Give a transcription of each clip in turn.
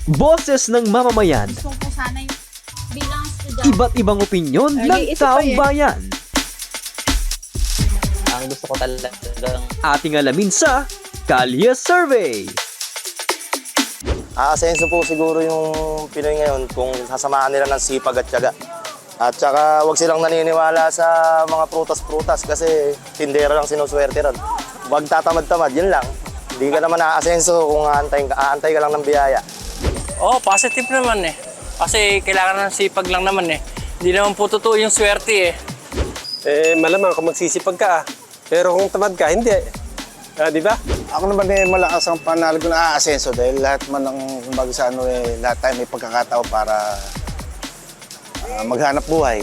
Boses ng mamamayan, Gusto ko sana yung bilang estudyante. iba't ibang opinyon ng taong bayan. Ang gusto ko talagang Ating alamin sa Kalye Survey. Aasenso po siguro yung Pinoy ngayon kung sasamahan nila ng sipag at tiyaga. At saka huwag silang naniniwala sa mga prutas-prutas kasi tindera lang sinuswerte ron. Huwag tatamad-tamad, yun lang. Hindi ka naman aasenso kung aantay ka lang ng biyaya. Oo, positive naman eh. Kasi kailangan ng sipag lang naman eh. Hindi naman po totoo yung swerte eh. Malamang kung magsisipag ka pero kung tamad ka, hindi. Di ba? Ako naman malakas ang panalo ko na aasenso dahil lahat man ng kumbaga sa lahat tayo may pagkakatao para maghanap buhay.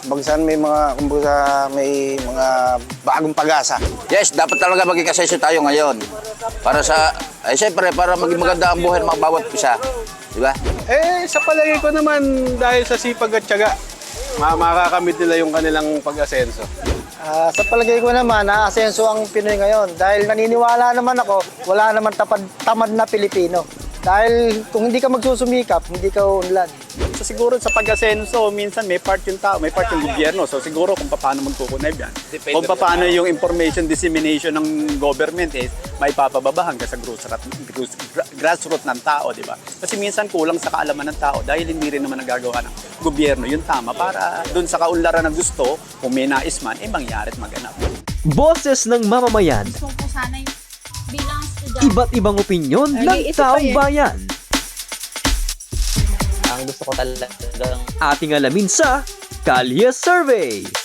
Kumbaga may mga bagong pag-asa. Yes, dapat talaga maging kasesyo tayo ngayon. Para sa, siyempre, para maging maganda ang buhay ng mga bawat isa. Di ba? Sa palagay ko naman, dahil sa sipag at tiyaga, makakamit nila yung kanilang pag-asenso. Sa palagay ko naman, aasenso ang Pinoy ngayon. Dahil naniniwala naman ako, wala naman tamad na Pilipino. Dahil kung hindi ka magsusumikap, hindi ka uunlad. So siguro sa pag-asenso, minsan may part yung tao, may part yung gobyerno. So siguro kung paano magkukunay yan. Kung paano yung information dissemination ng government is may papababa hanggang sa grassroots ng tao, di ba? Kasi minsan kulang sa kaalaman ng tao dahil hindi rin naman nagagawa ng gobyerno yung tama para dun sa kaunlaran na gusto, kung may nais man, mangyari at maganap. Boses ng mamamayan, Gusto ko sana yung bilang estudyante. iba't ibang opinyon ng taong bayan. ang gusto ko talagang Ating alamin sa Kalye Survey.